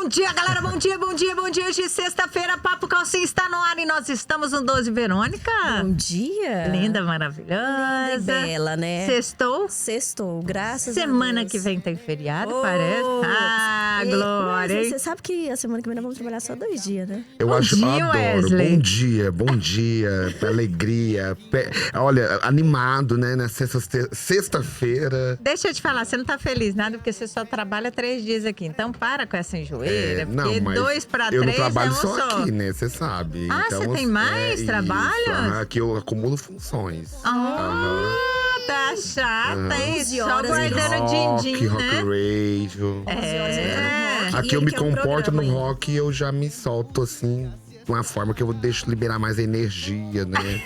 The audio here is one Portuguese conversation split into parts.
Bom dia, galera. Bom dia. Hoje é sexta-feira, Papo Calcinha está no ar e nós estamos no 12. Verônica. Bom dia. Linda, maravilhosa. Linda e bela, né? Sextou? Sextou, graças a Deus. Semana que vem tem feriado, parece. Ah, glória, hein? Você sabe que a semana que vem nós vamos trabalhar só 2 dias, né? Eu adoro. Wesley. Bom dia, alegria. Olha, animado, né? Nessa sexta-feira. Deixa eu te falar, você não tá feliz nada porque você só trabalha 3 dias aqui. Então para com essa enjoeira, porque 2 para 3 eu não trabalho é um só aqui, né? Você sabe. Ah, então, você tem mais trabalhos? Aqui eu acumulo funções. Tá chata, hein? 11 Só horas guardando din-din, Rock né? Radio. 11 horas eu tô no rock. Aqui eu me comporto no rock e eu já me solto assim, de uma forma que eu deixo liberar mais energia, né?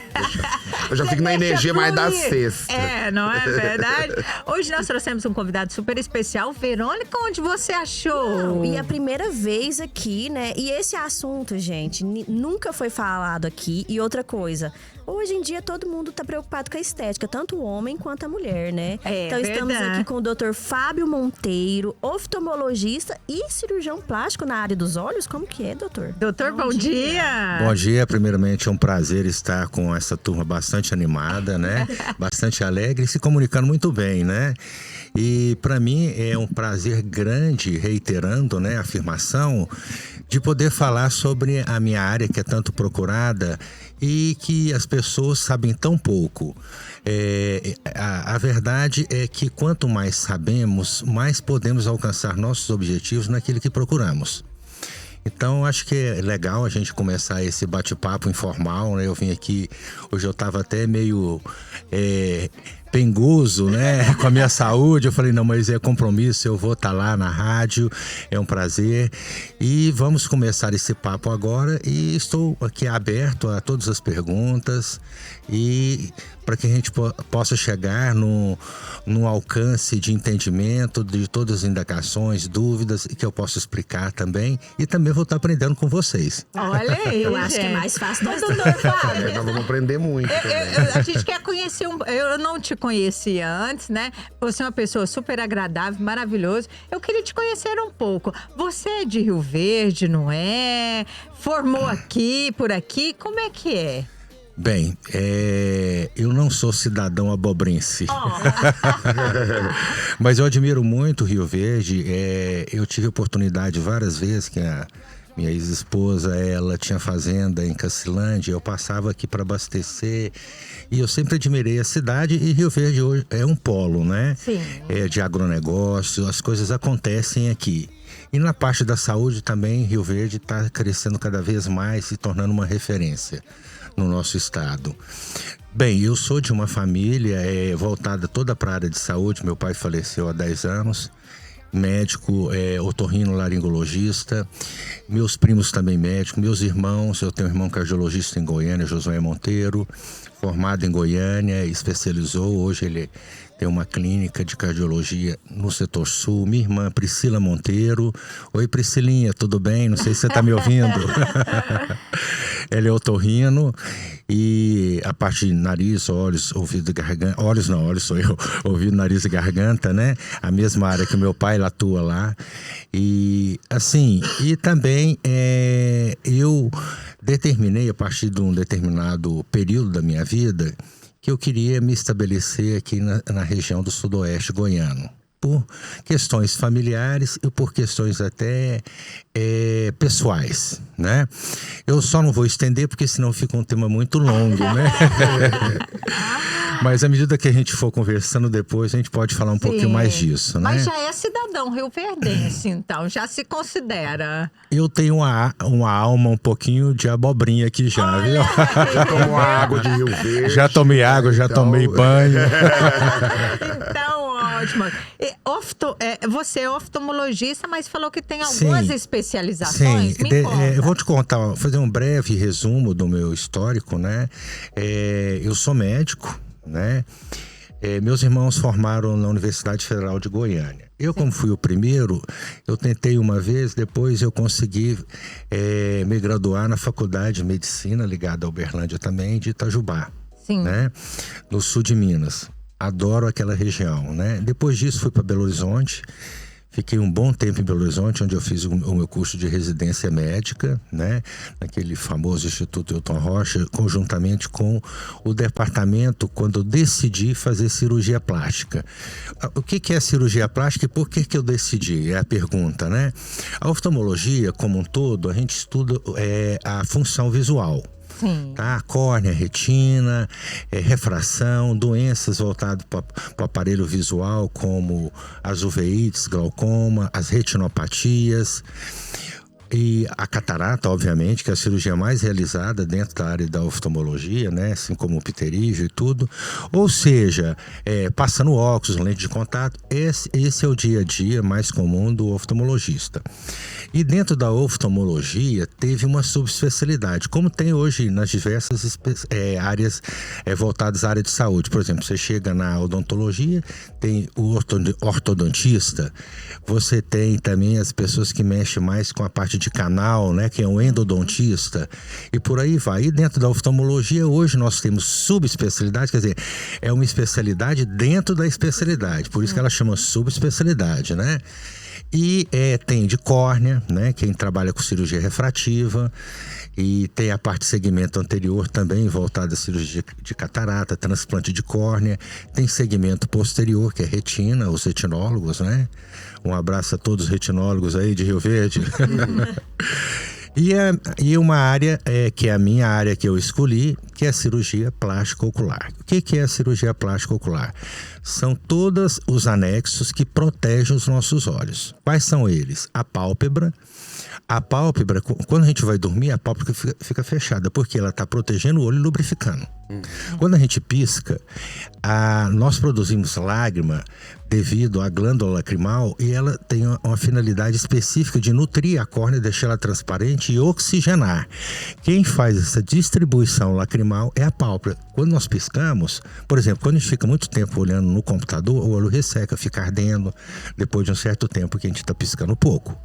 Eu já fico na energia mais da sexta. É, não é verdade? Hoje nós trouxemos um convidado super especial. Verônica, onde você achou? E a primeira vez aqui, né? E esse assunto, gente, nunca foi falado aqui. E outra coisa, hoje em dia todo mundo tá preocupado com a estética, tanto o homem quanto a mulher, né? É, então estamos verdade. aqui com o Dr. Fábio Monteiro, oftalmologista e cirurgião plástico na área dos olhos. Como que é, doutor? Doutor, bom dia. Bom dia, primeiramente é um prazer estar com essa turma bastante animada, né? Bastante alegre e se comunicando muito bem, né? E para mim é um prazer grande, reiterando, né, a afirmação, de poder falar sobre a minha área que é tanto procurada e que as pessoas sabem tão pouco. A verdade é que quanto mais sabemos, mais podemos alcançar nossos objetivos naquilo que procuramos. Então, acho que é legal a gente começar esse bate-papo informal, né? Eu vim aqui, hoje eu estava até meio pengoso, né? Com a minha saúde. Eu falei, não, mas é compromisso, eu vou estar lá na rádio, é um prazer. E vamos começar esse papo agora e estou aqui aberto a todas as perguntas e para que a gente possa chegar no alcance de entendimento de todas as indagações, dúvidas, e que eu possa explicar também. E também vou estar aprendendo com vocês. Olha aí, Eu acho que é mais fácil. Doutor Fábio, Nós vamos aprender muito. a gente quer conhecer eu não te conhecia antes, né? Você é uma pessoa super agradável, maravilhoso. Eu queria te conhecer um pouco. Você é de Rio Verde, não é? Formou aqui, por aqui? Como é que é? Bem, eu não sou cidadão abobrense, mas eu admiro muito Rio Verde. Eu tive oportunidade várias vezes que a minha ex-esposa, ela tinha fazenda em Cacilândia, eu passava aqui para abastecer e eu sempre admirei a cidade, e Rio Verde hoje é um polo, né? Sim. De agronegócio, as coisas acontecem aqui. E na parte da saúde também, Rio Verde está crescendo cada vez mais, se tornando uma referência no nosso estado. Bem, eu sou de uma família voltada toda para a área de saúde. Meu pai faleceu há 10 anos, médico, otorrinolaringologista. Meus primos também médicos, meus irmãos, eu tenho um irmão cardiologista em Goiânia, Josué Monteiro, formado em Goiânia, especializou, hoje ele tem uma clínica de cardiologia no setor sul. Minha irmã Priscila Monteiro. Oi, Priscilinha, tudo bem? Não sei se você está me ouvindo. Ela é otorrino e a parte de nariz, olhos, ouvido e garganta. Olhos sou eu. Ouvido, nariz e garganta, né? A mesma área que meu pai, ele atua lá. E assim, e também eu determinei a partir de um determinado período da minha vida que eu queria me estabelecer aqui na região do sudoeste goiano, por questões familiares e por questões até pessoais, né? Eu só não vou estender porque senão fica um tema muito longo, né? Mas à medida que a gente for conversando depois, a gente pode falar um pouquinho mais disso, né? Mas já é cidadão rioverdense, então, já se considera. Eu tenho uma alma um pouquinho de abobrinha aqui já, viu? Já tomou água de Rio Verde. Já tomei água, já tomei banho. Então, ótimo. Você é oftalmologista, mas falou que tem algumas especializações. Sim, Me conta. eu vou te contar, fazer um breve resumo do meu histórico, né? Eu sou médico, né? Meus irmãos formaram na Universidade Federal de Goiânia. Eu, como fui o primeiro, eu tentei uma vez, depois eu consegui me graduar na Faculdade de Medicina, ligada à Uberlândia também, de Itajubá. Sim. Né? No sul de Minas. Adoro aquela região, né? Depois disso fui para Belo Horizonte, Fiquei um bom tempo em Belo Horizonte, onde eu fiz o meu curso de residência médica, né? Naquele famoso Instituto Hilton Rocha, conjuntamente com o departamento, quando eu decidi fazer cirurgia plástica. O que é cirurgia plástica e por que eu decidi? É a pergunta, né? A oftalmologia, como um todo, a gente estuda a função visual. Sim. Tá? Córnea, retina, refração, doenças voltadas para o aparelho visual, como as uveites, glaucoma, as retinopatias. E a catarata, obviamente, que é a cirurgia mais realizada dentro da área da oftalmologia, né? Assim como o pterígio e tudo. Ou seja, passando óculos, lente de contato, esse é o dia a dia mais comum do oftalmologista. E dentro da oftalmologia teve uma subespecialidade, como tem hoje nas diversas áreas voltadas à área de saúde. Por exemplo, você chega na odontologia, tem o ortodontista, você tem também as pessoas que mexem mais com a parte de canal, né, que é um endodontista, e por aí vai. E dentro da oftalmologia, hoje nós temos subespecialidade, quer dizer, é uma especialidade dentro da especialidade, por isso que ela chama subespecialidade, né? E tem de córnea, né, quem trabalha com cirurgia refrativa, e tem a parte de segmento anterior também voltada à cirurgia de catarata, transplante de córnea. Tem segmento posterior, que é retina, os retinólogos, né? Um abraço a todos os retinólogos aí de Rio Verde. E uma área que é a minha área que eu escolhi, que é a cirurgia plástica ocular. O que é a cirurgia plástica ocular? São todos os anexos que protegem os nossos olhos. Quais são eles? A pálpebra. A pálpebra, quando a gente vai dormir, a pálpebra fica fechada, porque ela está protegendo o olho e lubrificando. Quando a gente pisca, nós produzimos lágrima devido à glândula lacrimal, e ela tem uma finalidade específica de nutrir a córnea, deixar ela transparente e oxigenar. Quem faz essa distribuição lacrimal é a pálpebra. Quando nós piscamos, por exemplo, quando a gente fica muito tempo olhando no computador, o olho resseca, fica ardendo depois de um certo tempo que a gente está piscando pouco.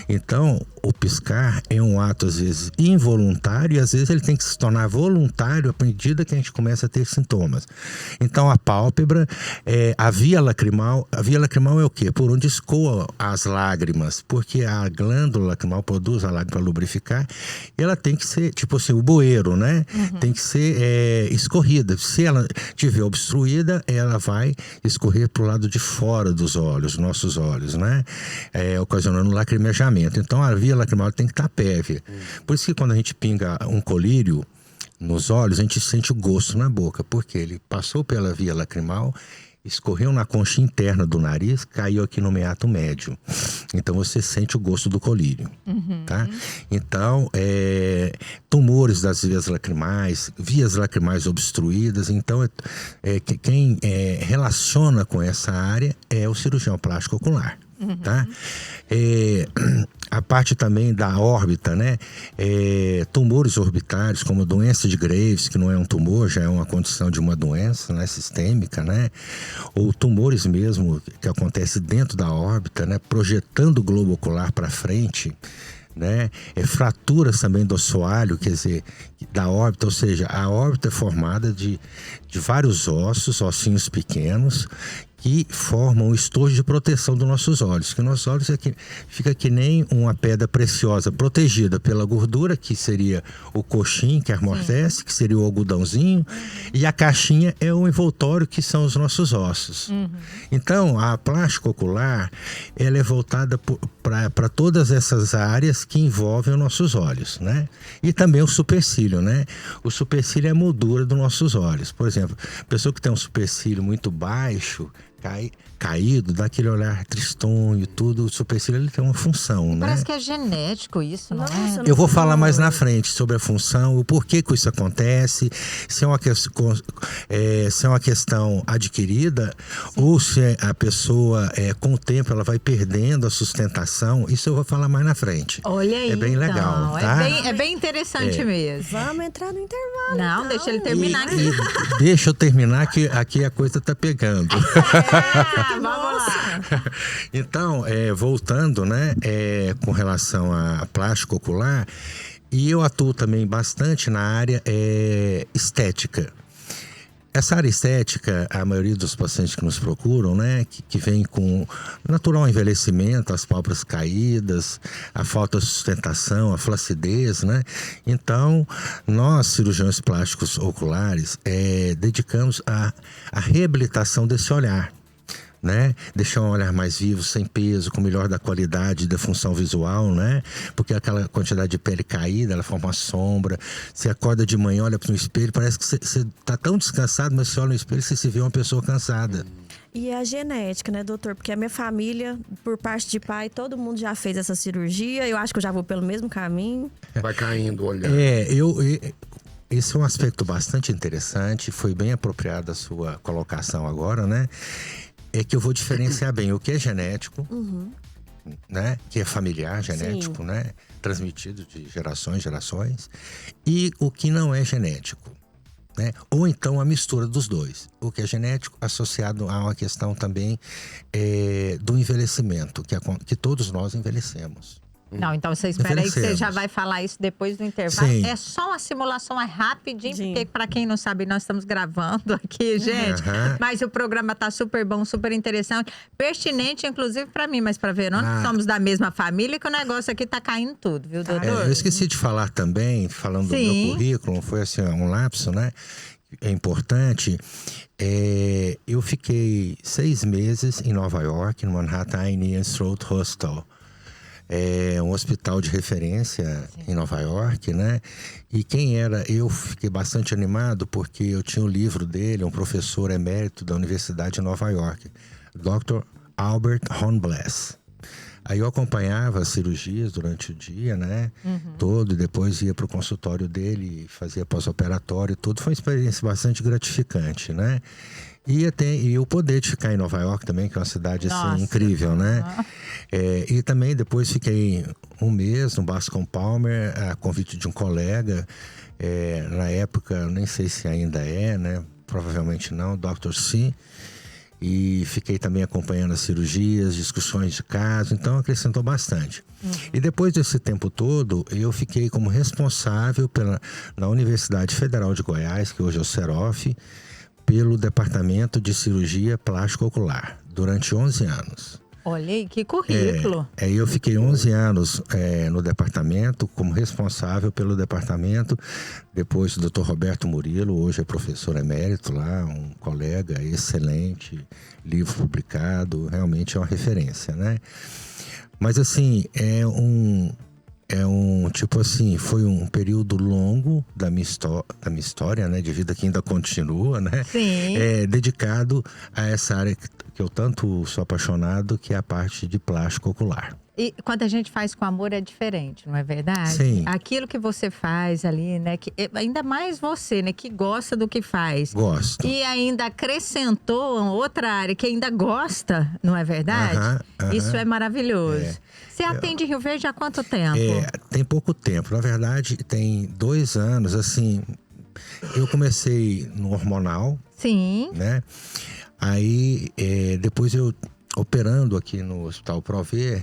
Então, o piscar é um ato, às vezes, involuntário, e às vezes ele tem que se tornar voluntário à medida que a gente começa a ter sintomas. Então, a pálpebra, a via lacrimal é o quê? Por onde escoa as lágrimas, porque a glândula lacrimal produz a lágrima para lubrificar, e ela tem que ser, tipo assim, o bueiro, né? Tem que ser escorrida. Se ela estiver obstruída, ela vai escorrer para o lado de fora dos olhos, nossos olhos, né? Ocasionando lacrimejamento. Então, a via lacrimal tem que estar pérvia. Por isso que quando a gente pinga um colírio nos olhos, a gente sente o gosto na boca, porque ele passou pela via lacrimal, escorreu na concha interna do nariz, caiu aqui no meato médio. Então você sente o gosto do colírio, tá? Então, tumores das vias lacrimais obstruídas. Então, quem relaciona com essa área é o cirurgião plástico ocular. Tá? A parte também da órbita, né? Tumores orbitários, como doença de Graves, que não é um tumor, já é uma condição de uma doença, né, sistêmica, né? Ou tumores mesmo que acontece dentro da órbita, né? Projetando o globo ocular para frente, né? Fraturas também do assoalho, quer dizer, da órbita, ou seja, a órbita é formada de vários ossinhos pequenos, que formam o estojo de proteção dos nossos olhos. Que nossos olhos fica que nem uma pedra preciosa protegida pela gordura, que seria o coxim, que amortece, que seria o algodãozinho, e a caixinha é o envoltório, que são os nossos ossos. Então, a plástica ocular, ela é voltada para todas essas áreas que envolvem os nossos olhos, né? E também o supercílio, né? O supercílio é a moldura dos nossos olhos. Por exemplo, a pessoa que tem um supercílio muito baixo, caído, dá aquele olhar tristonho, tudo. O supercílio, ele tem uma função, né? Parece que é genético isso, não é? Eu vou falar mais na frente sobre a função, o porquê que isso acontece, se é uma questão adquirida, ou se a pessoa, com o tempo, ela vai perdendo a sustentação. Isso eu vou falar mais na frente. Olha aí, é bem legal, tá? É bem interessante mesmo. Vamos entrar no intervalo. Não, então. deixa ele terminar aqui. Deixa eu terminar, que aqui a coisa tá pegando. Vamos lá. Então, voltando, né, com relação à plástica ocular, e eu atuo também bastante na área estética. Essa área estética, a maioria dos pacientes que nos procuram, né, que vem com natural envelhecimento, as pálpebras caídas, a falta de sustentação, a flacidez, né? Então, nós, cirurgiões plásticos oculares, dedicamos à reabilitação desse olhar. Né? Deixar um olhar mais vivo, sem peso, com melhor da qualidade da função visual, né? Porque aquela quantidade de pele caída, ela forma uma sombra. Você acorda de manhã, olha para o espelho, parece que você tá tão descansado, mas você olha no espelho e você se vê uma pessoa cansada. E a genética, né, doutor? Porque a minha família, por parte de pai, todo mundo já fez essa cirurgia. Eu acho que eu já vou pelo mesmo caminho. Vai caindo o olhar. Esse é um aspecto bastante interessante. Foi bem apropriada a sua colocação agora, né? É que eu vou diferenciar bem o que é genético, né? Que é familiar, genético, né? Transmitido de gerações, e o que não é genético, né? Ou então a mistura dos dois. O que é genético associado a uma questão também do envelhecimento, que todos nós envelhecemos. Não, então você espera aí que você já vai falar isso depois do intervalo. Sim. É só uma simulação, é rapidinho, porque para quem não sabe, nós estamos gravando aqui, gente. Mas o programa tá super bom, super interessante, pertinente, inclusive para mim, mas para Verônica, somos da mesma família, que o negócio aqui tá caindo tudo, viu, doutor? Eu esqueci de falar também, falando do meu currículo, foi assim, um lapso, né? É importante. Eu fiquei 6 meses em Nova York, no Manhattan Eye and Throat Hospital. É um hospital de referência em Nova York, né? E eu fiquei bastante animado porque eu tinha o livro dele, um professor emérito da Universidade de Nova York, Dr. Albert Hornbless. Aí eu acompanhava as cirurgias durante o dia, né? Todo, e depois ia para o consultório dele, fazia pós-operatório, tudo. Foi uma experiência bastante gratificante, né? E o poder de ficar em Nova York também, que é uma cidade assim, incrível, né? E também depois fiquei 1 mês no Bascom Palmer, a convite de um colega. Na época, nem sei se ainda né? Provavelmente não, Dr. C. E fiquei também acompanhando as cirurgias, discussões de caso, então acrescentou bastante. E depois desse tempo todo, eu fiquei como responsável na Universidade Federal de Goiás, que hoje é o CEROF, pelo Departamento de Cirurgia Plástico-Ocular, durante 11 anos. Olha aí, que currículo. Eu fiquei 11 anos no departamento, como responsável pelo departamento. Depois o Dr. Roberto Murilo, hoje é professor emérito lá, um colega excelente, livro publicado, realmente é uma referência, né? Mas assim, tipo assim, foi um período longo da minha história, né, de vida que ainda continua, né? Sim. Dedicado a essa área que eu tanto sou apaixonado, que é a parte de plástico ocular. E quando a gente faz com amor é diferente, não é verdade? Sim. Aquilo que você faz ali, né? Ainda mais você, né? Que gosta do que faz. Gosto. E ainda acrescentou outra área que ainda gosta, não é verdade? Isso é maravilhoso. Você atende Rio Verde há quanto tempo? Tem pouco tempo. Na verdade, tem 2 anos, assim. Eu comecei no hormonal. Sim. Né? Aí, depois eu operando aqui no Hospital Prover,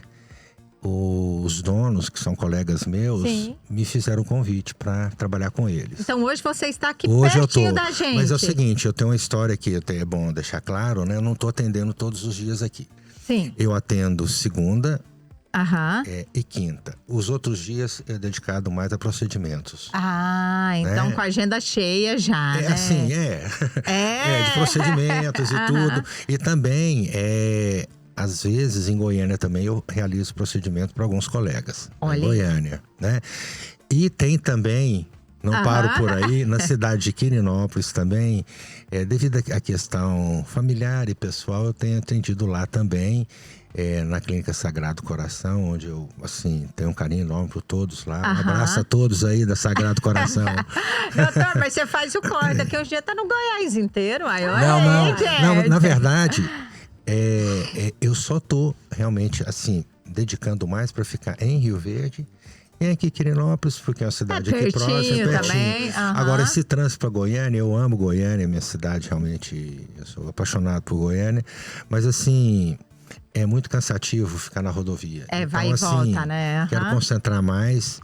os donos, que são colegas meus, me fizeram um convite para trabalhar com eles. Então hoje você está aqui hoje pertinho da gente. Mas é o seguinte, eu tenho uma história aqui, é bom deixar claro, né? Eu não estou atendendo todos os dias aqui. Sim. Eu atendo segunda e quinta. Os outros dias é dedicado mais a procedimentos. Então com a agenda cheia já, né? Assim, de procedimentos e tudo. E também, às vezes, em Goiânia também, eu realizo procedimento para alguns colegas. Olha. Em Goiânia, né? E tem também, não paro por aí, na cidade de Quirinópolis também, devido à questão familiar e pessoal, eu tenho atendido lá também. Na Clínica Sagrado Coração, onde eu, assim, tenho um carinho enorme por todos lá. Um abraço a todos aí da Sagrado Coração. Doutor, mas você faz o corte, daqui uns dias tá no Goiás inteiro. Aí, olha não, na verdade, eu só tô realmente, assim, dedicando mais para ficar em Rio Verde e aqui em Quirinópolis, porque é uma cidade aqui próxima, pertinho. Também. Agora, esse trânsito para Goiânia, eu amo Goiânia, minha cidade realmente, eu sou apaixonado por Goiânia, mas assim, é muito cansativo ficar na rodovia. Vai e volta, né? Quero concentrar mais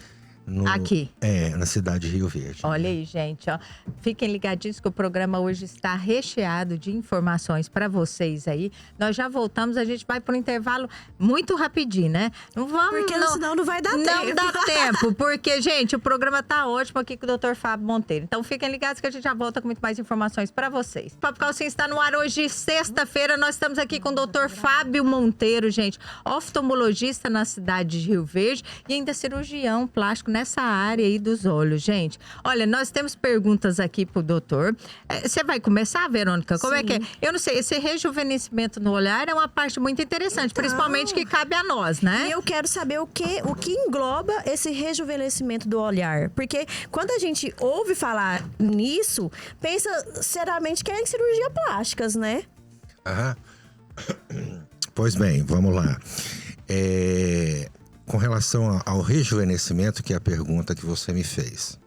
Aqui. Na cidade de Rio Verde. Olha aí, gente, ó. Fiquem ligadinhos que o programa hoje está recheado de informações para vocês aí. Nós já voltamos, a gente vai para um intervalo muito rapidinho, né? Não vamos, Porque senão não vai dar tempo. Não dá tempo, porque, gente, o programa tá ótimo aqui com o Dr. Fábio Monteiro. Então fiquem ligados que a gente já volta com muito mais informações para vocês. Papo Calcinha está no ar hoje, sexta-feira. Nós estamos aqui com o Dr. Fábio Monteiro, gente, oftalmologista na cidade de Rio Verde e ainda cirurgião plástico nessa área aí dos olhos, gente. Olha, nós temos perguntas aqui pro doutor. Você vai começar, Verônica? Como é que é? Eu não sei, esse rejuvenescimento no olhar é uma parte muito interessante, principalmente que cabe a nós, né? E eu quero saber o que engloba esse rejuvenescimento do olhar. Porque quando a gente ouve falar nisso, pensa seriamente que é em cirurgia plásticas, né? Aham. Pois bem, vamos lá. Com relação ao rejuvenescimento, que é a pergunta que você me fez.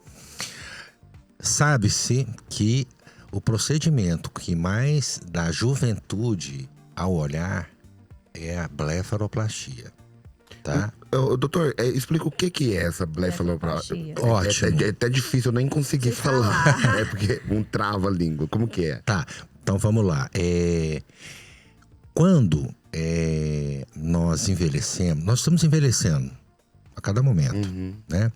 Sabe-se que o procedimento que mais dá juventude ao olhar é a blefaroplastia, tá? Doutor, explica o que é essa blefaroplastia. Ótimo. É até difícil eu nem conseguir falar. É porque trava a língua. Como que é? Tá, então vamos lá. Quando nós envelhecemos, nós estamos envelhecendo a cada momento, né?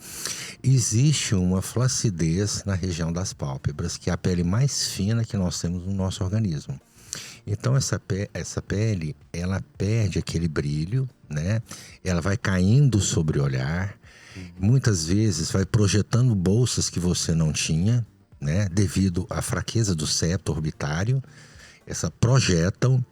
Existe uma flacidez na região das pálpebras, que é a pele mais fina que nós temos no nosso organismo. Então essa pele, ela perde aquele brilho, né? Ela vai caindo sobre o olhar, muitas vezes vai projetando bolsas que você não tinha, né? Devido à fraqueza do septo orbitário, projetam.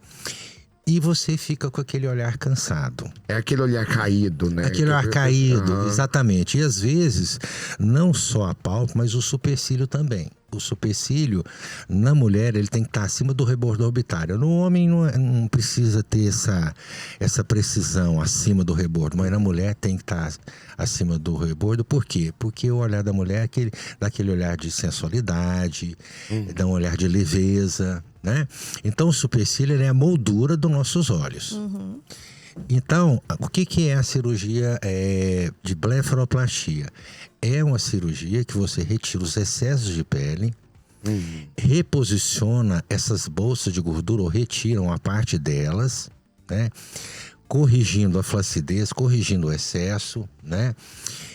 E você fica com aquele olhar cansado. É aquele olhar caído, né? Aquele olhar caído, exatamente. E às vezes, não só a pálpebra, mas o supercílio também. O supercílio, na mulher, ele tem que estar acima do rebordo orbitário. No homem não precisa ter essa precisão acima do rebordo, mas na mulher tem que estar acima do rebordo. Por quê? Porque o olhar da mulher é daquele olhar de sensualidade, dá um olhar de leveza, né? Então o supercílio é a moldura dos nossos olhos. Então, o que é a cirurgia de blefaroplastia? É uma cirurgia que você retira os excessos de pele, reposiciona essas bolsas de gordura ou retira uma parte delas, né? Corrigindo a flacidez, corrigindo o excesso, né?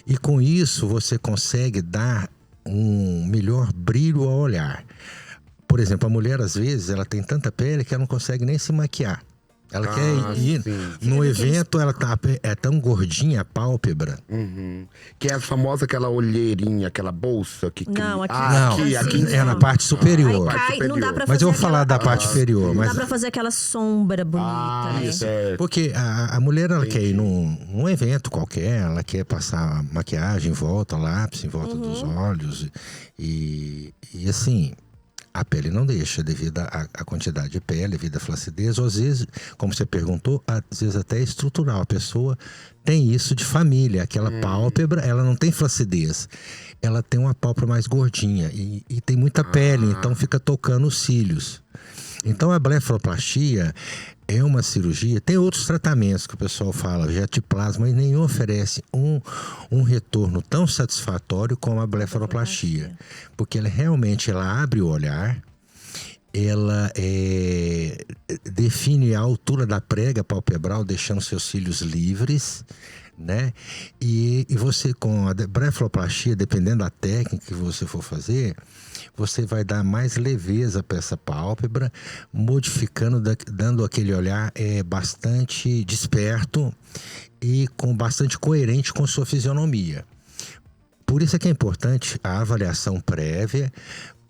E com isso você consegue dar um melhor brilho ao olhar. Por exemplo, a mulher às vezes ela tem tanta pele que ela não consegue nem se maquiar. Ela quer ir no evento, ela é tão gordinha a pálpebra. Que é a famosa aquela olheirinha, aquela bolsa que cria. Não, aqui é na parte superior. Aí cai, não dá pra fazer mas eu vou falar da parte inferior. Não dá pra fazer aquela sombra bonita, né? Certo. Porque a mulher, ela quer ir num evento qualquer, ela quer passar maquiagem em volta, lápis em volta dos olhos. E assim, a pele não deixa, devido à quantidade de pele, devido à flacidez, ou às vezes, como você perguntou, às vezes até é estrutural. A pessoa tem isso de família, aquela pálpebra, ela não tem flacidez, ela tem uma pálpebra mais gordinha e tem muita pele, então fica tocando os cílios. Então a blefaroplastia é uma cirurgia, tem outros tratamentos que o pessoal fala, jetiplasma, mas nenhum oferece um retorno tão satisfatório como a blefaroplastia. Porque ela realmente abre o olhar, ela define a altura da prega palpebral, deixando seus cílios livres, né? E você, com a blefaroplastia, dependendo da técnica que você for fazer, você vai dar mais leveza para essa pálpebra, modificando, dando aquele olhar bastante desperto e bastante coerente com sua fisionomia. Por isso é que é importante a avaliação prévia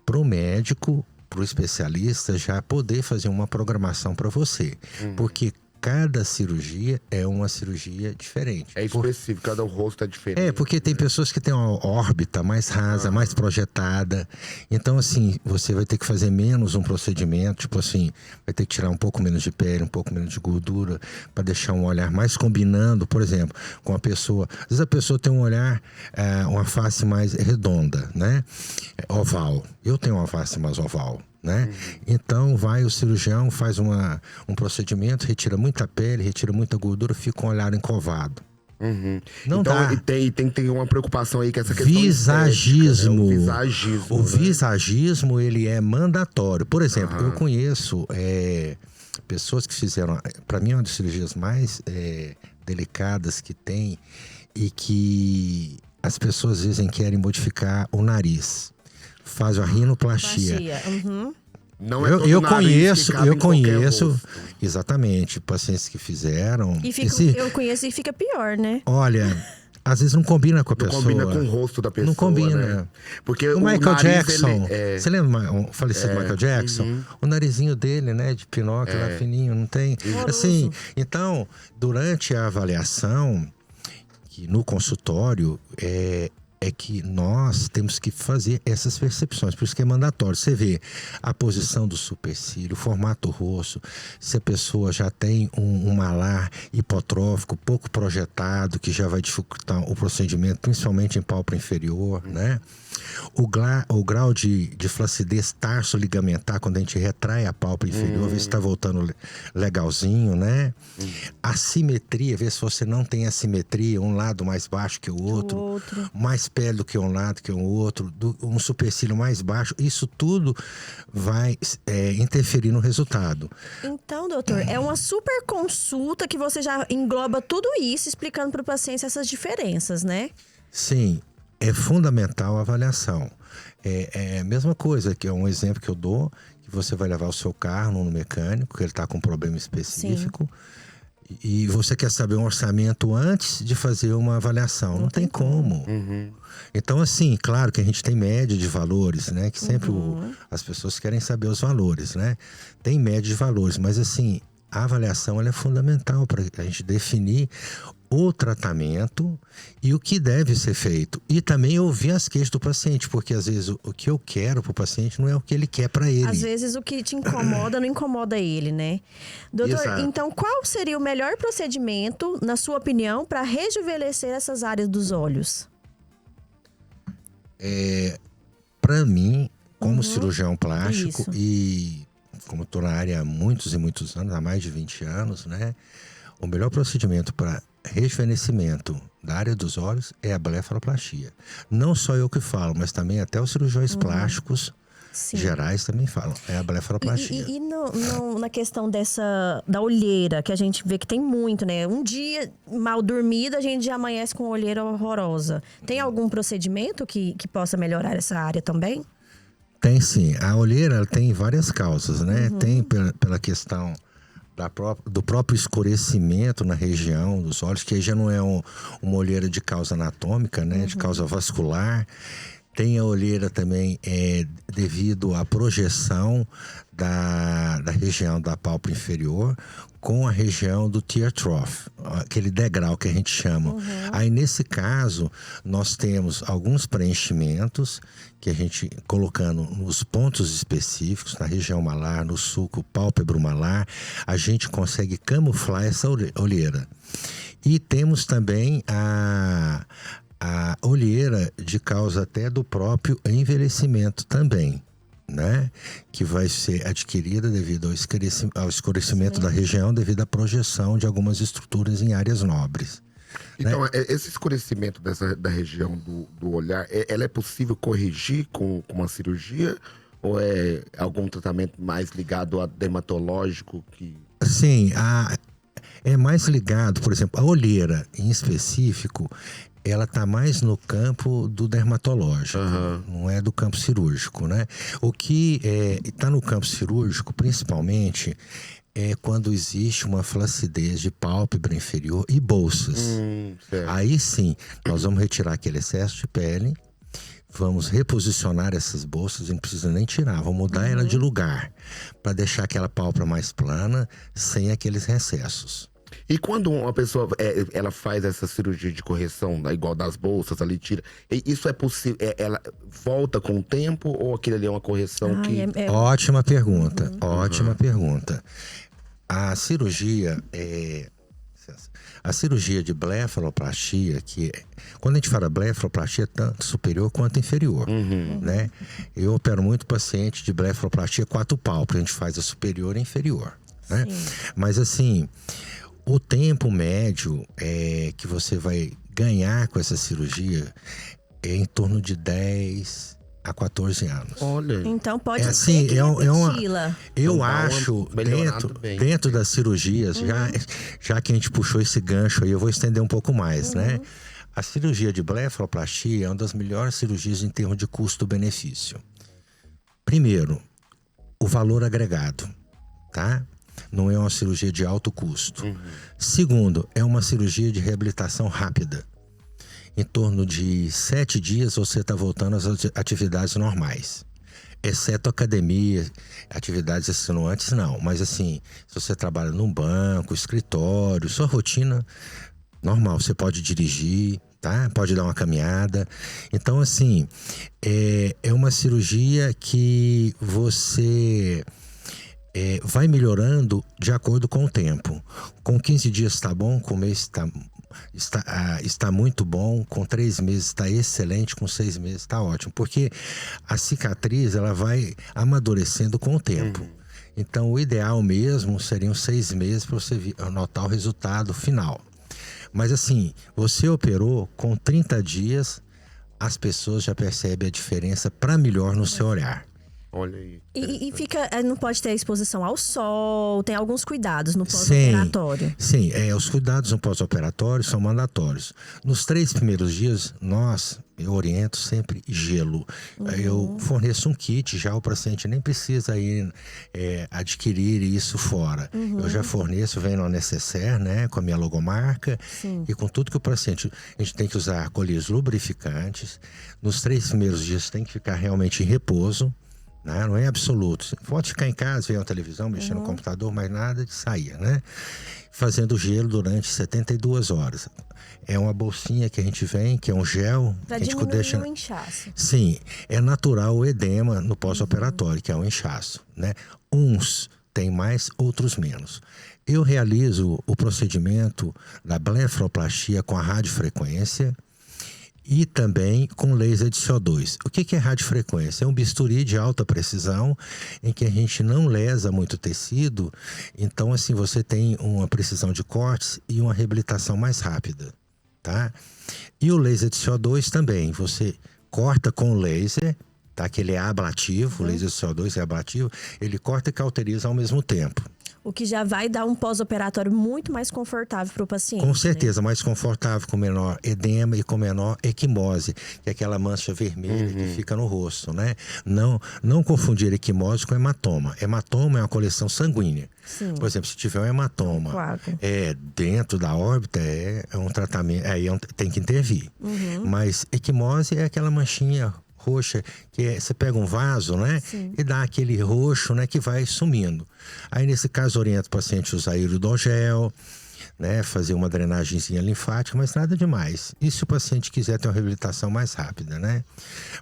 para o médico, para o especialista já poder fazer uma programação para você. Porque cada cirurgia é uma cirurgia diferente. É específico, cada rosto é diferente. Porque tem pessoas que têm uma órbita mais rasa, mais projetada. Então, assim, você vai ter que fazer menos um procedimento. Tipo assim, vai ter que tirar um pouco menos de pele, um pouco menos de gordura, para deixar um olhar mais combinando, por exemplo, com a pessoa. Às vezes a pessoa tem um olhar, uma face mais redonda, né? Oval. Eu tenho uma face mais oval, né? Então vai o cirurgião, faz um procedimento, retira muita pele, retira muita gordura, fica um olhar encovado. Não então, dá. E tem que ter uma preocupação aí com essa questão Visagismo. estética, né? O visagismo. O né? visagismo, ele é mandatório. Por exemplo, eu conheço pessoas que fizeram... Para mim, é uma das cirurgias mais delicadas que tem e que as pessoas dizem que querem modificar o nariz. Faz a rinoplastia. Não é todo Eu nariz que cabe em qualquer rosto. exatamente, pacientes que fizeram. E fica, eu conheço e fica pior, né? Olha, às vezes não combina com a Não pessoa. combina com o rosto da pessoa. Não combina. Né? Porque O o Michael nariz, Jackson, ele você lembra o falecido Michael Jackson? O narizinho dele, né, de Pinóquio, lá fininho, não tem? Assim, então, durante a avaliação, que no consultório, é que nós temos que fazer essas percepções, por isso que é mandatório. Você vê a posição do supercílio, o formato do rosto, se a pessoa já tem um malar hipotrófico pouco projetado, que já vai dificultar o procedimento, principalmente em pálpebra inferior, né? O grau de flacidez tarso-ligamentar, quando a gente retrai a pálpebra inferior, ver se está voltando legalzinho, né? A simetria, ver se você não tem assimetria, um lado mais baixo que o outro. Mais pele do que um lado que o outro, um supercílio mais baixo, isso tudo vai interferir no resultado. Então, doutor, é uma super consulta que você já engloba tudo isso, explicando para o paciente essas diferenças, né? Sim, é fundamental a avaliação. É a mesma coisa, que é um exemplo que eu dou, que você vai levar o seu carro no mecânico, que ele está com um problema específico, e você quer saber um orçamento antes de fazer uma avaliação. Não tem como. Então, assim, claro que a gente tem média de valores, né? Que sempre as pessoas querem saber os valores, né? Tem média de valores, mas assim, a avaliação ela é fundamental para a gente definir o tratamento e o que deve ser feito. E também ouvir as queixas do paciente, porque às vezes o que eu quero para o paciente não é o que ele quer para ele. Às vezes o que te incomoda não incomoda ele, né? Doutor, Exato. então qual seria o melhor procedimento, na sua opinião, para rejuvenescer essas áreas dos olhos? Para mim, como cirurgião plástico Isso. e como estou na área há muitos e muitos anos, há mais de 20 anos, né? O melhor procedimento para rejuvenescimento da área dos olhos é a blefaroplastia. Não só eu que falo, mas também até os cirurgiões plásticos gerais também falam. É a blefaroplastia. E na questão da olheira, que a gente vê que tem muito, né? Um dia mal dormido, a gente já amanhece com olheira horrorosa. Tem algum procedimento que possa melhorar essa área também? Tem sim. A olheira ela tem várias causas, né? Tem pela questão do próprio escurecimento na região dos olhos, que aí já não é uma olheira de causa anatômica, né? De causa vascular. Tem a olheira também devido à projeção da região da pálpebra inferior com a região do tear trough, aquele degrau que a gente chama. Aí, nesse caso, nós temos alguns preenchimentos que a gente, colocando nos pontos específicos, na região malar, no sulco pálpebro-malar, a gente consegue camuflar essa olheira. E temos também a olheira de causa até do próprio envelhecimento também, né? Que vai ser adquirida devido ao escurecimento da região, devido à projeção de algumas estruturas em áreas nobres. Então, esse escurecimento da região do olhar, ela é possível corrigir com uma cirurgia? Ou é algum tratamento mais ligado a dermatológico? Sim, é mais ligado, por exemplo, a olheira em específico, ela está mais no campo do dermatológico, não é do campo cirúrgico, né? O que está no campo cirúrgico, principalmente, é quando existe uma flacidez de pálpebra inferior e bolsas. Aí sim, nós vamos retirar aquele excesso de pele, vamos reposicionar essas bolsas, não precisa nem tirar, vamos mudar ela de lugar, para deixar aquela pálpebra mais plana, sem aqueles recessos. E quando uma pessoa ela faz essa cirurgia de correção, igual das bolsas, ali tira, isso é possível? Ela volta com o tempo ou aquilo ali é uma correção que... Ótima pergunta, ótima pergunta. A cirurgia de blefaroplastia, quando a gente fala blefaroplastia, é tanto superior quanto inferior, né? Eu opero muito paciente de blefaroplastia 4 pálpebras, a gente faz a superior e a inferior, né? Mas assim, O tempo médio que você vai ganhar com essa cirurgia é em torno de 10 a 14 anos. Olha, Então pode assim, ser que repeti-la. Eu Então, acho, melhorado bem. dentro das cirurgias, já que a gente puxou esse gancho aí, eu vou estender um pouco mais, né? A cirurgia de blefaroplastia é uma das melhores cirurgias em termos de custo-benefício. Primeiro, o valor agregado, tá? Não é uma cirurgia de alto custo. Segundo, é uma cirurgia de reabilitação rápida. Em torno de 7 dias você está voltando às atividades normais. Exceto academia, atividades extenuantes, não. Mas assim, se você trabalha num banco, escritório, sua rotina normal, você pode dirigir, tá? Pode dar uma caminhada. Então, assim, é uma cirurgia que você vai melhorando de acordo com o tempo. Com 15 dias está bom, com um mês está muito bom, com 3 meses está excelente, com 6 meses está ótimo. Porque a cicatriz ela vai amadurecendo com o tempo. Então, o ideal mesmo seriam 6 meses para você notar o resultado final. Mas assim, você operou, com 30 dias, as pessoas já percebem a diferença para melhor no seu olhar. Olha aí. E fica, não pode ter exposição ao sol, tem alguns cuidados no pós-operatório. Sim, os cuidados no pós-operatório são mandatórios. Nos 3 primeiros dias, eu oriento sempre gelo. Eu forneço um kit, já o paciente nem precisa ir adquirir isso fora. Eu já forneço, vem no necessaire, né, com a minha logomarca. Sim. E com tudo que o paciente... A gente tem que usar colírios lubrificantes. Nos 3 primeiros dias tem que ficar realmente em repouso. Não é absoluto. Você pode ficar em casa, ver uma televisão, mexer no computador, mas nada de sair, né? Fazendo gelo durante 72 horas. É uma bolsinha que a gente vem, que é um gel. Pra que a gente diminuir deixa... o inchaço. Sim, é natural o edema no pós-operatório, que é o inchaço, né? Uns têm mais, outros menos. Eu realizo o procedimento da blefaroplastia com a radiofrequência e também com laser de CO2. O que é radiofrequência? É um bisturi de alta precisão em que a gente não lesa muito tecido. Então, assim, você tem uma precisão de cortes e uma reabilitação mais rápida, tá? E o laser de CO2 também. Você corta com o laser, tá? Que ele é ablativo, o laser de CO2 é ablativo. Ele corta e cauteriza ao mesmo tempo. O que já vai dar um pós-operatório muito mais confortável para o paciente. Com certeza, mais confortável, com menor edema e com menor equimose, que é aquela mancha vermelha que fica no rosto, né? Não confundir equimose com hematoma. Hematoma é uma coleção sanguínea. Sim. Por exemplo, se tiver um hematoma dentro da órbita, é um tratamento, aí tem que intervir. Mas equimose é aquela manchinha roxa, que você pega um vaso, né? Sim. E dá aquele roxo, né? Que vai sumindo. Aí, nesse caso, oriento o paciente a usar hidrogel, né? Fazer uma drenagemzinha linfática, mas nada demais. E se o paciente quiser ter uma reabilitação mais rápida, né?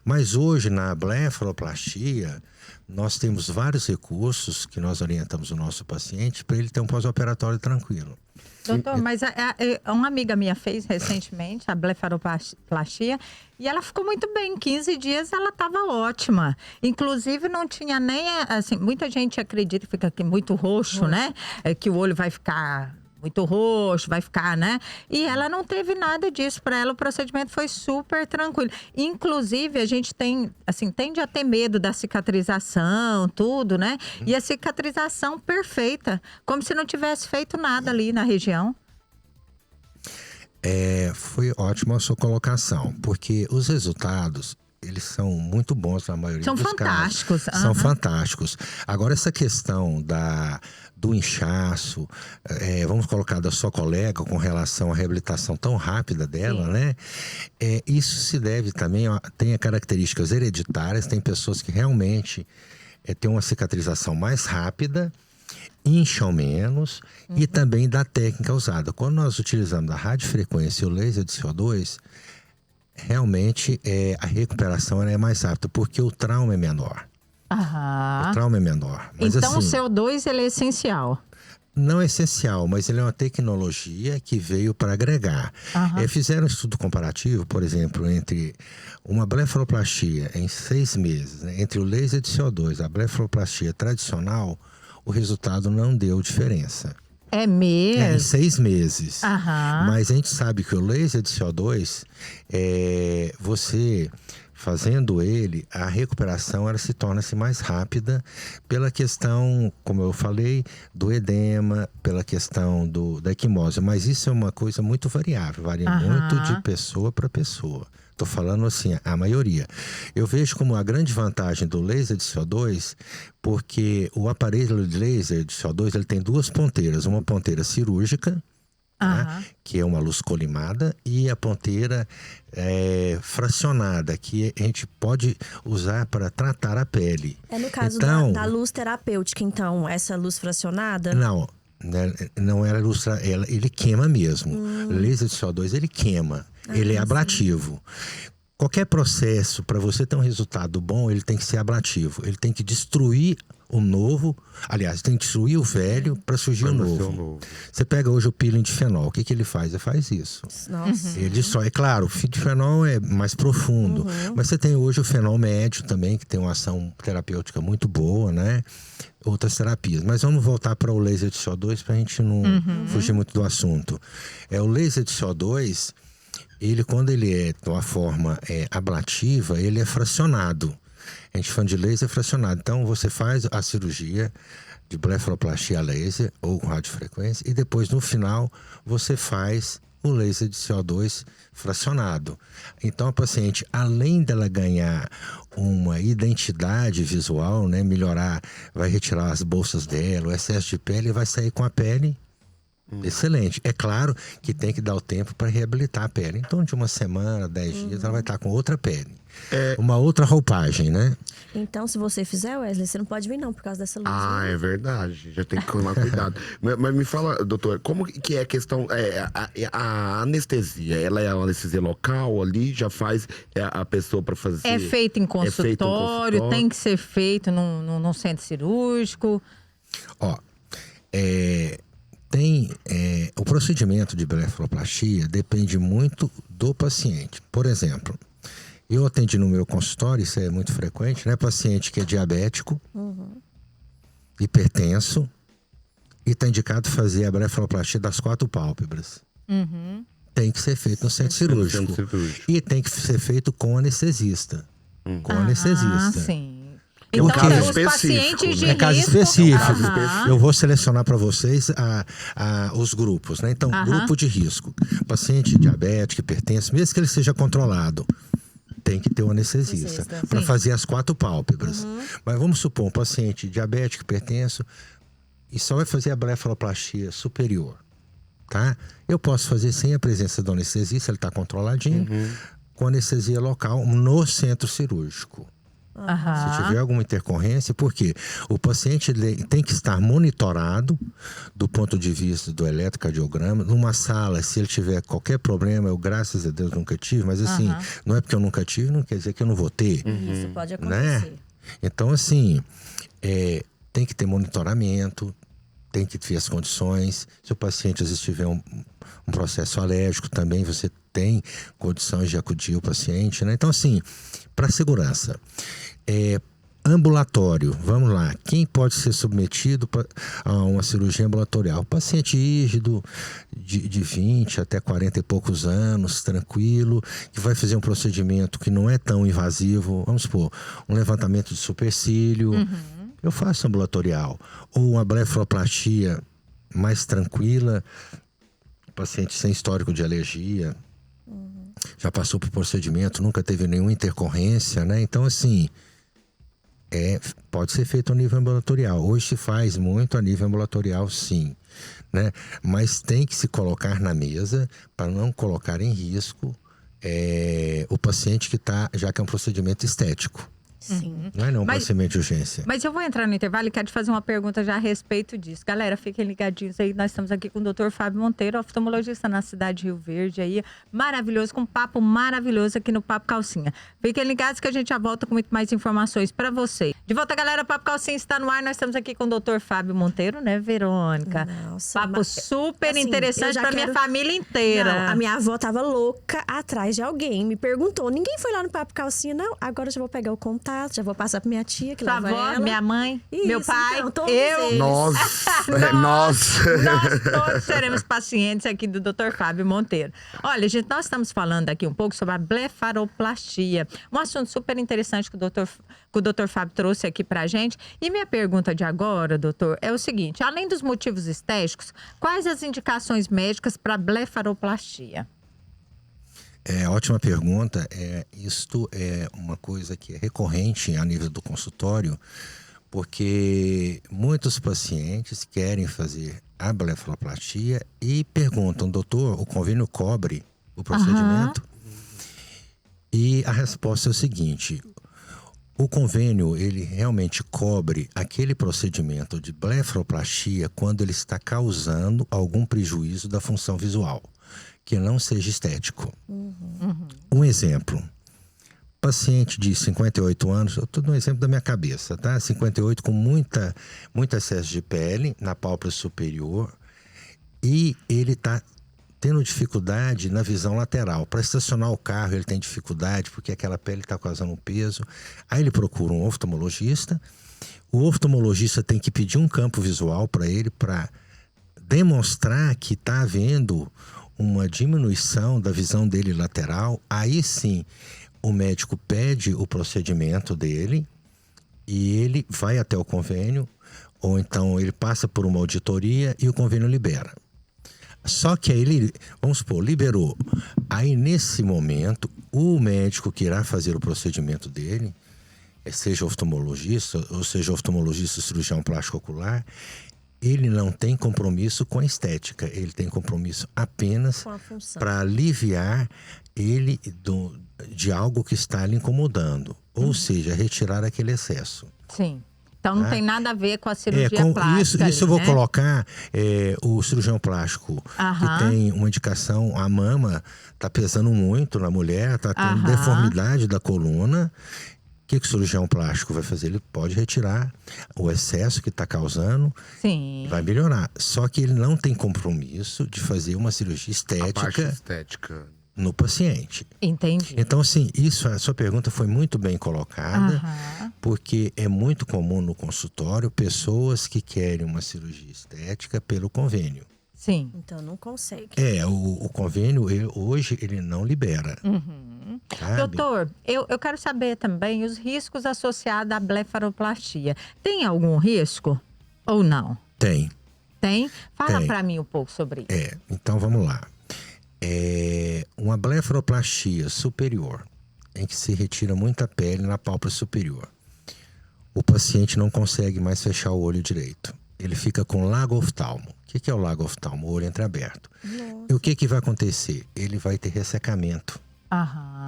Mas hoje, na blefaroplastia, nós temos vários recursos que nós orientamos o nosso paciente para ele ter um pós-operatório tranquilo. Doutor, mas uma amiga minha fez recentemente a blefaroplastia e ela ficou muito bem. Em 15 dias ela estava ótima. Inclusive não tinha nem, assim, muita gente acredita que fica aqui muito roxo, né? Que o olho vai ficar muito roxo, vai ficar, né? E ela não teve nada disso. Para ela o procedimento foi super tranquilo. Inclusive a gente tende a ter medo da cicatrização, tudo, né? E a cicatrização perfeita, como se não tivesse feito nada ali na região. Foi ótima a sua colocação, porque os resultados, eles são muito bons na maioria dos fantásticos. casos. São fantásticos. Agora, essa questão do inchaço, vamos colocar da sua colega com relação à reabilitação tão rápida dela, né? Isso se deve também, tem características hereditárias, tem pessoas que realmente têm uma cicatrização mais rápida, incham menos e também da técnica usada. Quando nós utilizamos a radiofrequência e o laser de CO2, realmente a recuperação é mais rápida, porque o trauma é menor. O trauma é menor. Mas, então assim, o CO2 ele é essencial. Não é essencial, mas ele é uma tecnologia que veio para agregar. Fizeram um estudo comparativo, por exemplo, entre uma blefaroplastia em 6 meses, né, entre o laser de CO2 e a blefaroplastia tradicional, o resultado não deu diferença. É em mesmo? 6 meses. Aham. Mas a gente sabe que o laser de CO2, você fazendo ele, a recuperação ela se torna-se mais rápida pela questão, como eu falei, do edema, pela questão da equimose. Mas isso é uma coisa muito variável, varia muito de pessoa para pessoa. Estou falando assim, a maioria. Eu vejo como a grande vantagem do laser de CO2, porque o aparelho de laser de CO2 ele tem 2 ponteiras. Uma ponteira cirúrgica, tá? Que é uma luz colimada, e a ponteira fracionada, que a gente pode usar para tratar a pele. É no caso então, da luz terapêutica, então, essa luz fracionada? Não, né, não era luz, ele queima mesmo. Laser de CO2 ele queima, ele é ablativo. Qualquer processo, para você ter um resultado bom, ele tem que ser ablativo. Ele tem que destruir o novo, aliás, tem que destruir o velho para surgir o novo. Você pega hoje o peeling de fenol, o que ele faz? Ele faz isso. Nossa. Ele destrói. É claro, o de fenol é mais profundo, mas você tem hoje o fenol médio também, que tem uma ação terapêutica muito boa, né? Outras terapias. Mas vamos voltar para o laser de CO2 para a gente não fugir muito do assunto. O laser de CO2, ele quando ele é de uma forma ablativa, ele é fracionado. A gente fala de laser fracionado. Então você faz a cirurgia de blefaroplastia laser ou com radiofrequência e depois no final você faz o laser de CO2 fracionado. Então a paciente, além dela ganhar uma identidade visual, né, melhorar, vai retirar as bolsas dela, o excesso de pele, e vai sair com a pele excelente. É claro que tem que dar o tempo para reabilitar a pele. Então de uma semana, 10 dias, ela vai estar com outra pele. Uma outra roupagem, né? Então, se você fizer, Wesley, você não pode vir não, por causa dessa luz. É verdade. Já tem que tomar cuidado. Mas me fala, doutor, como que é a questão... a anestesia, ela é uma anestesia local ali? Já faz a pessoa para fazer... É feito em consultório, tem que ser feito num centro cirúrgico. Ó, o procedimento de blefaroplastia depende muito do paciente. Por exemplo, eu atendi no meu consultório, isso é muito frequente, né? Paciente que é diabético, hipertenso, e está indicado fazer a blefaroplastia das 4 pálpebras. Tem que ser feito no centro cirúrgico. E tem que ser feito com anestesista. Com anestesista. Sim. É um Então, caso os específico, pacientes de É caso risco... específico. Eu vou selecionar para vocês os grupos, né? Então, grupo de risco. Paciente diabético, hipertenso, mesmo que ele seja controlado, tem que ter um anestesista para fazer as 4 pálpebras. Mas vamos supor, um paciente diabético, hipertenso, e só vai fazer a blefaroplastia superior, tá? Eu posso fazer sem a presença do anestesista, ele está controladinho, com anestesia local no centro cirúrgico. Se tiver alguma intercorrência, porque o paciente tem que estar monitorado do ponto de vista do eletrocardiograma. Numa sala, se ele tiver qualquer problema, eu graças a Deus nunca tive, mas assim, não é porque eu nunca tive, não quer dizer que eu não vou ter. Isso pode acontecer. Né? Então, assim, tem que ter monitoramento, tem que ter as condições. Se o paciente às vezes tiver um processo alérgico também, você tem condições de acudir o paciente, né? Então, assim, para segurança, ambulatório, vamos lá, quem pode ser submetido a uma cirurgia ambulatorial? Paciente rígido, de 20 até 40 e poucos anos, tranquilo, que vai fazer um procedimento que não é tão invasivo, vamos supor, um levantamento de supercílio, eu faço ambulatorial, ou uma blefaroplastia mais tranquila, paciente sem histórico de alergia, já passou por procedimento, nunca teve nenhuma intercorrência, né? Então, assim, pode ser feito a nível ambulatorial. Hoje se faz muito a nível ambulatorial, sim, né? Mas tem que se colocar na mesa para não colocar em risco o paciente já que é um procedimento estético. Sim. Não é um procedimento de urgência. Mas eu vou entrar no intervalo e quero te fazer uma pergunta já a respeito disso. Galera, fiquem ligadinhos aí. Nós estamos aqui com o Dr. Fábio Monteiro, oftalmologista na cidade de Rio Verde aí. Maravilhoso, com um papo maravilhoso aqui no Papo Calcinha. Fiquem ligados que a gente já volta com muito mais informações para vocês. De volta, galera. Papo Calcinha está no ar. Nós estamos aqui com o Dr. Fábio Monteiro, né, Verônica? Nossa, papo super assim, interessante para minha família inteira. Não, a minha avó tava louca atrás de alguém. Me perguntou. Ninguém foi lá no Papo Calcinha, não? Agora eu já vou pegar o contato tá, já vou passar pra minha tia, que Sua leva avó, ela. minha mãe, meu Isso, pai, então, todos eu. eles. Nós Nós todos seremos pacientes aqui do Dr. Fábio Monteiro. Olha, gente, nós estamos falando aqui um pouco sobre a blefaroplastia. Um assunto super interessante que o Dr. Fábio trouxe aqui pra gente. E minha pergunta de agora, doutor, é o seguinte: além dos motivos estéticos, quais as indicações médicas para blefaroplastia? Ótima pergunta. Isto é uma coisa que é recorrente a nível do consultório, porque muitos pacientes querem fazer a blefaroplastia e perguntam, doutor, o convênio cobre o procedimento? E a resposta é o seguinte: o convênio, ele realmente cobre aquele procedimento de blefaroplastia quando ele está causando algum prejuízo da função visual, que não seja estético. Um exemplo: paciente de 58 anos, eu estou dando um exemplo da minha cabeça, tá? 58 com muito excesso de pele na pálpebra superior e ele está tendo dificuldade na visão lateral. Para estacionar o carro ele tem dificuldade porque aquela pele está causando um peso. Aí ele procura um oftalmologista. O oftalmologista tem que pedir um campo visual para ele para demonstrar que está havendo uma diminuição da visão dele lateral. Aí sim, o médico pede o procedimento dele e ele vai até o convênio, ou então ele passa por uma auditoria e o convênio libera. Só que aí ele, vamos supor, liberou. Aí nesse momento, o médico que irá fazer o procedimento dele, seja oftalmologista, ou seja oftalmologista cirurgião plástico ocular, ele não tem compromisso com a estética, ele tem compromisso apenas para aliviar ele de algo que está lhe incomodando, ou seja, retirar aquele excesso. Sim. Então não tem nada a ver com a cirurgia plástica. Isso eu vou colocar o cirurgião plástico, que tem uma indicação, a mama está pesando muito na mulher, está tendo deformidade da coluna. O que o cirurgião plástico vai fazer? Ele pode retirar o excesso que está causando, Sim. Vai melhorar. Só que ele não tem compromisso de fazer uma cirurgia a parte estética estética no paciente. Entendi. Então, assim, a sua pergunta foi muito bem colocada, porque é muito comum no consultório pessoas que querem uma cirurgia estética pelo convênio. Sim. Então não consegue. O convênio, hoje, ele não libera. Sabe? Doutor, eu quero saber também os riscos associados à blefaroplastia. Tem algum risco ou não? Tem. Tem? Fala Tem. pra mim um pouco sobre isso. Então vamos lá. Uma blefaroplastia superior, em que se retira muita pele na pálpebra superior. O paciente não consegue mais fechar o olho direito. Ele fica com lagoftalmo. O que é o lagoftalmo? O olho entreaberto. E o que vai acontecer? Ele vai ter ressecamento.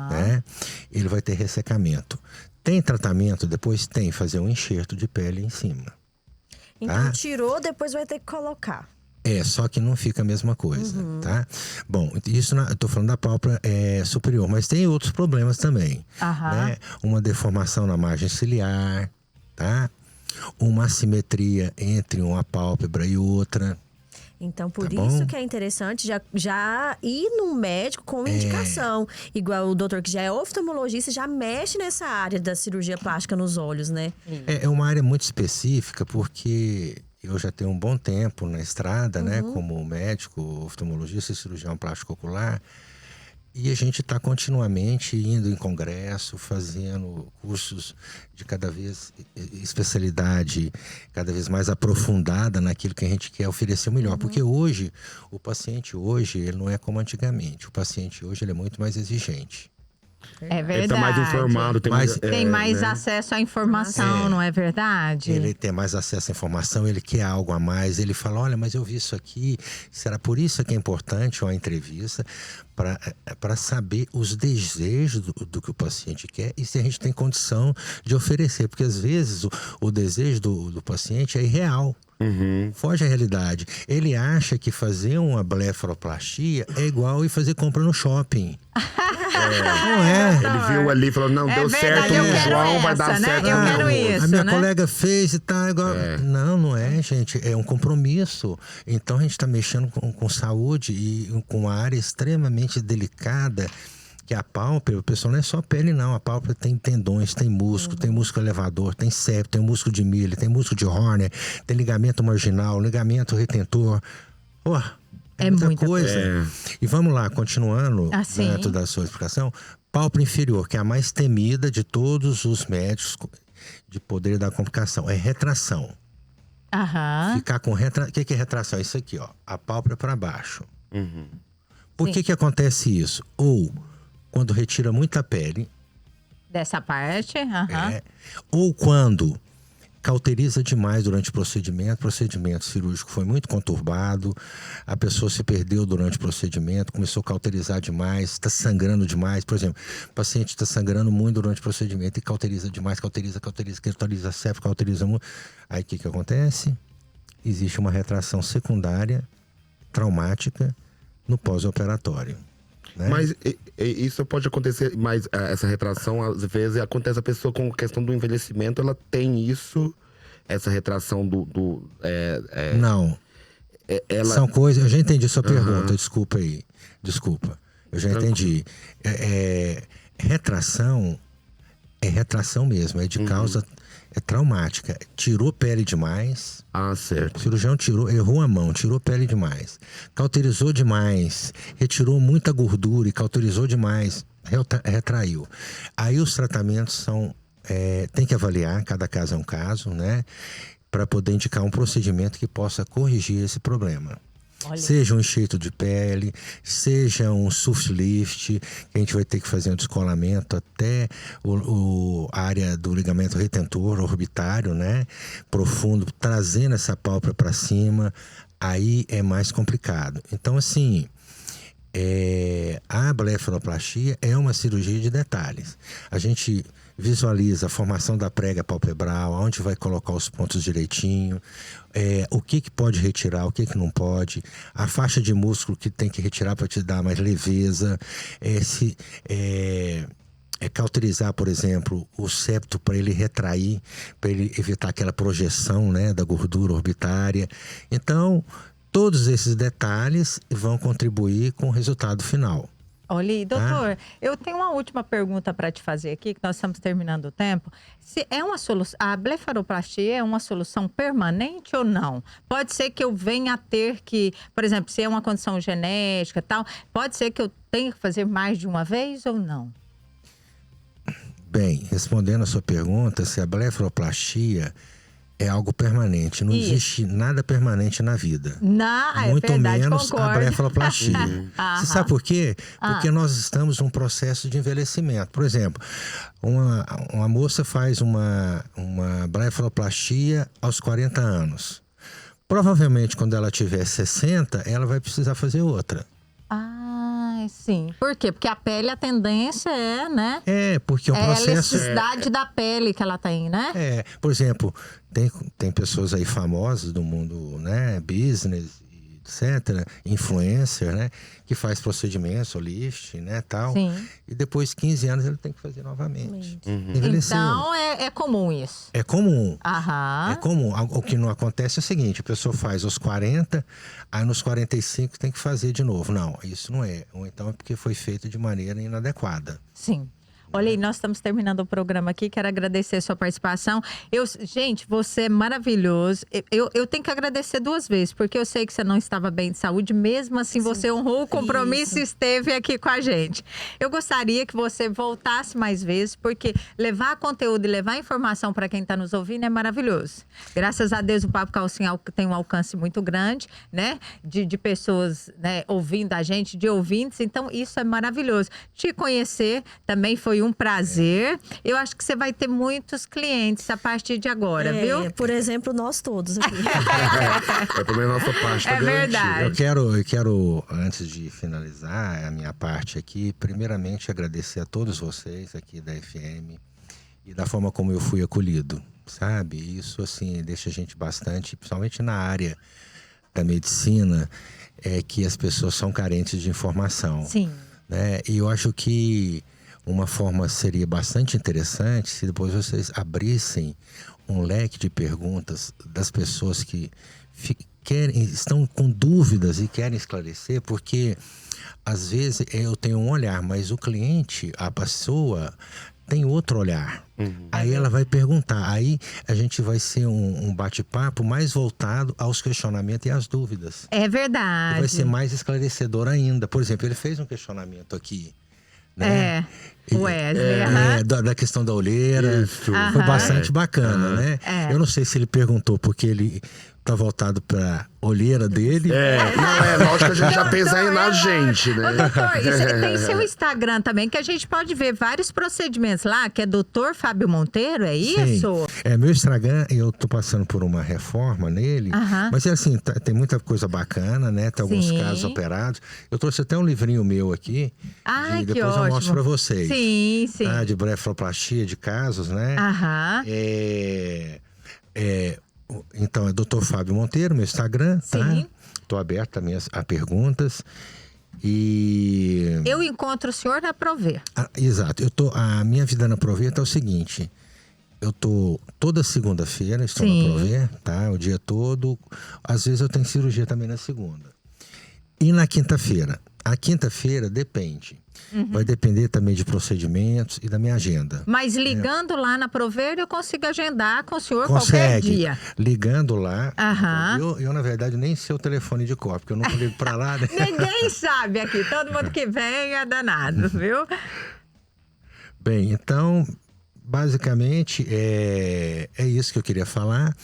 Né? Ele vai ter ressecamento. Tem tratamento? Depois tem, fazer um enxerto de pele em cima. Então tirou, depois vai ter que colocar. Só que não fica a mesma coisa, tá? Bom, isso eu tô falando da pálpebra superior, mas tem outros problemas também, né? Uma deformação na margem ciliar, tá? Uma assimetria entre uma pálpebra e outra. Então, por isso que é interessante já ir no médico com indicação. Igual o doutor que já é oftalmologista, já mexe nessa área da cirurgia plástica nos olhos, né? É uma área muito específica, porque eu já tenho um bom tempo na estrada, né? Como médico, oftalmologista e cirurgião plástico ocular. E a gente está continuamente indo em congresso, fazendo cursos de cada vez especialidade, cada vez mais aprofundada naquilo que a gente quer oferecer o melhor. Porque hoje, o paciente hoje, ele não é como antigamente. O paciente hoje, ele é muito mais exigente. É verdade. Ele tá mais informado, tem mais né? acesso à informação, não é verdade? Ele tem mais acesso à informação, ele quer algo a mais. Ele fala, olha, mas eu vi isso aqui. Será por isso que é importante uma entrevista para saber os desejos do que o paciente quer e se a gente tem condição de oferecer. Porque às vezes o desejo do paciente é irreal. Foge à realidade. Ele acha que fazer uma blefaroplastia é igual ir fazer compra no shopping. Não é. Ele viu ali e falou, não, deu verdade, certo eu no quero João, vai dar essa, né? certo Eu no quero meu. isso. A minha né? colega fez e tá igual. Não é, gente. É um compromisso. Então a gente está mexendo com saúde e com uma área extremamente delicada Que a pálpebra, pessoal, não é só pele, não. A pálpebra tem tendões, tem músculo elevador, tem septo, tem músculo de Miller, tem músculo de Horner, tem ligamento marginal, ligamento retentor. É muita coisa. E vamos lá, continuando dentro da sua explicação. Pálpebra inferior, que é a mais temida de todos os médicos de poder dar complicação, é retração. Ficar com retração. O que é retração? Isso aqui, ó. A pálpebra para baixo. Por que acontece isso? Ou quando retira muita pele. Dessa parte. Ou quando cauteriza demais durante o procedimento cirúrgico foi muito conturbado, a pessoa se perdeu durante o procedimento, começou a cauterizar demais, está sangrando demais. Por exemplo, o paciente está sangrando muito durante o procedimento e cauteriza demais, cauteriza septo, cauteriza muito. Aí o que acontece? Existe uma retração secundária, traumática, no pós-operatório. Né? Mas isso pode acontecer, mas essa retração, às vezes, acontece a pessoa com questão do envelhecimento, ela tem isso, essa retração Não. São coisas... Eu já entendi sua pergunta, desculpa aí. Desculpa. Eu já entendi. Retração é retração mesmo, é de causa... É traumática. Tirou pele demais. Certo. O cirurgião errou a mão, tirou pele demais. Cauterizou demais. Retirou muita gordura e cauterizou demais. Retraiu. Aí os tratamentos são... tem que avaliar, cada caso é um caso, né? Para poder indicar um procedimento que possa corrigir esse problema. Seja um enxerto de pele, seja um soft lift, que a gente vai ter que fazer um descolamento até a área do ligamento retentor orbitário, né? Profundo, trazendo essa pálpebra para cima, aí é mais complicado. Então, assim, a blefaroplastia é uma cirurgia de detalhes. A gente visualiza a formação da prega palpebral, onde vai colocar os pontos direitinho, o que pode retirar, o que não pode, a faixa de músculo que tem que retirar para te dar mais leveza, cauterizar, por exemplo, o septo para ele retrair, para ele evitar aquela projeção, né, da gordura orbitária. Então, todos esses detalhes vão contribuir com o resultado final. Olha, doutor, eu tenho uma última pergunta para te fazer aqui, que nós estamos terminando o tempo. Se é uma solução, a blefaroplastia é uma solução permanente ou não? Pode ser que eu venha a ter que, por exemplo, se é uma condição genética e tal, pode ser que eu tenha que fazer mais de uma vez ou não? Bem, respondendo a sua pergunta, se a blefaroplastia é algo permanente. Não existe nada permanente na vida. Muito menos concordo. A blefaroplastia. Você sabe por quê? Porque nós estamos num processo de envelhecimento. Por exemplo, uma moça faz uma blefaroplastia aos 40 anos. Provavelmente, quando ela tiver 60, ela vai precisar fazer outra. Sim. Por quê? Porque a pele, a tendência é, né? Porque o processo... É a elasticidade da pele que ela tem, né? Por exemplo, tem pessoas aí famosas do mundo, né? Business, etc. Influencer, né? Que faz procedimentos, lift, né? Tal. Sim. E depois de 15 anos ele tem que fazer novamente. Envelheceu. Então, é comum isso. É comum. Aham. É comum. O que não acontece é o seguinte, a pessoa faz aos 40, aí nos 45 tem que fazer de novo. Não, isso não é. Ou então é porque foi feito de maneira inadequada. Sim. Olha aí, nós estamos terminando o programa aqui. Quero agradecer a sua participação. Gente, você é maravilhoso. Eu tenho que agradecer duas vezes, porque eu sei que você não estava bem de saúde. Mesmo assim, você honrou o compromisso e esteve aqui com a gente. Eu gostaria que você voltasse mais vezes, porque levar conteúdo e levar informação para quem está nos ouvindo é maravilhoso. Graças a Deus, o Papo Calcinha tem um alcance muito grande, né? De pessoas, né, ouvindo a gente, de ouvintes. Então, isso é maravilhoso. Te conhecer também foi um prazer. Eu acho que você vai ter muitos clientes a partir de agora, viu? Por exemplo, nós todos aqui. Também a nossa parte. É verdade. Eu quero, antes de finalizar a minha parte aqui, primeiramente agradecer a todos vocês aqui da FM e da forma como eu fui acolhido, sabe? Isso, assim, deixa a gente bastante, principalmente na área da medicina, que as pessoas são carentes de informação. Sim. Né? E eu acho que uma forma seria bastante interessante se depois vocês abrissem um leque de perguntas das pessoas que estão com dúvidas e querem esclarecer, porque às vezes eu tenho um olhar, mas o cliente, a pessoa, tem outro olhar. Aí ela vai perguntar. Aí a gente vai ser um bate-papo mais voltado aos questionamentos e às dúvidas. É E verdade. vai ser mais esclarecedor ainda. Por exemplo, ele fez um questionamento aqui, né? O Wesley, aham. Da questão da olheira. Isso. Foi Aham. bastante bacana, né? É. Eu não sei se ele perguntou porque ele tá voltado pra olheira dele. Não, lógico que a gente já pensa aí na gente, Ô, né? doutor, e você tem seu Instagram também, que a gente pode ver vários procedimentos lá, que é Dr. Fábio Monteiro, é isso? Sim. Meu Instagram, eu tô passando por uma reforma nele, Aham. mas é assim, tem muita coisa bacana, né? Tem alguns Sim. casos operados. Eu trouxe até um livrinho meu aqui. Ai, que depois ótimo. eu mostro pra vocês. Sim, sim. Tá? De blefaroplastia, de casos, né? Aham. Então, é Dr. Fábio Monteiro, meu Instagram, tá? Sim. Tô aberto também a perguntas. E... Eu encontro o senhor na Prover. Exato. A minha vida na Proveta é o seguinte. Eu tô toda segunda-feira, estou Sim. na Prover, tá? O dia todo. Às vezes eu tenho cirurgia também na segunda. E na quinta-feira? A quinta-feira depende. Vai depender também de procedimentos e da minha agenda. Mas ligando lá na Prover, eu consigo agendar com o senhor qualquer Consegue. dia. Ligando lá. Aham. Eu, na verdade, nem sei o telefone de cor, porque eu nunca ligo pra lá, né? Ninguém sabe aqui. Todo mundo que vem é danado, viu? Bem, então, basicamente, é isso que eu queria falar.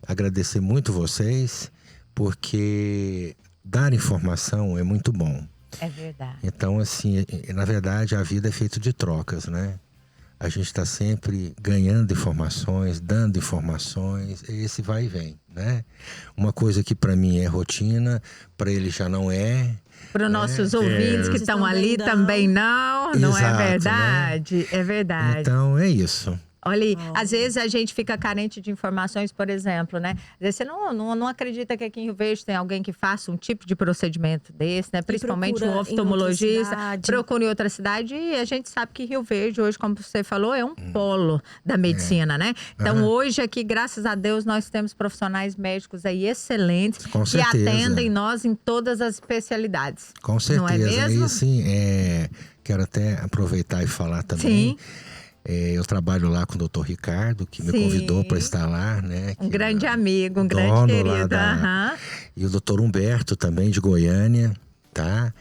Agradecer muito vocês, porque dar informação é muito bom. É verdade. Então, assim, na verdade, a vida é feita de trocas, né? A gente está sempre ganhando informações, dando informações, esse vai e vem, né? Uma coisa que para mim é rotina, para ele já não é. Para os nossos ouvintes que estão ali também não é Exato, verdade? É verdade. Então, é isso. Olha aí, às vezes a gente fica carente de informações, por exemplo, né? Às vezes você não acredita que aqui em Rio Verde tem alguém que faça um tipo de procedimento desse, né? Principalmente procura um em outra oftalmologista. cidade. Procura em outra cidade e a gente sabe que Rio Verde hoje, como você falou, é um polo da medicina, né? Então hoje aqui, graças a Deus, nós temos profissionais médicos aí excelentes Com que certeza. atendem nós em todas as especialidades. Com certeza. Não é mesmo? E assim, quero até aproveitar e falar também. Sim. Eu trabalho lá com o Dr. Ricardo, que me Sim. convidou para estar lá, né? Um que grande é amigo, um grande dono lá querido. Aham. E o Dr. Humberto também, de Goiânia, tá?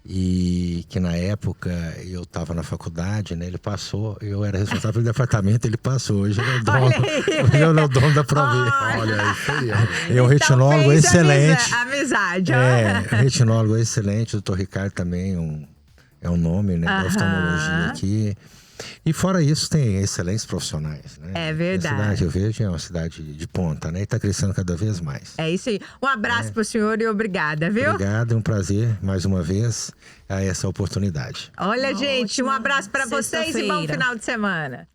E que na época eu estava na faculdade, né? Ele passou, eu era responsável pelo departamento, ele passou. Hoje ele é o dono, Olha aí. hoje ele é o dono da Prover. Olha, isso aí. É um retinólogo fez excelente. Amizade, ó. Retinólogo excelente. O Dr. Ricardo também é um nome, né? Da Aham. oftalmologia aqui. E fora isso, tem excelentes profissionais, né? É verdade. A cidade Rio Verde é uma cidade de ponta, né? E está crescendo cada vez mais. É isso aí. Um abraço pro senhor e obrigada, viu? Obrigado, é um prazer, mais uma vez, a essa oportunidade. Olha, gente, um ótima abraço pra vocês e bom sexta-feira. final de semana.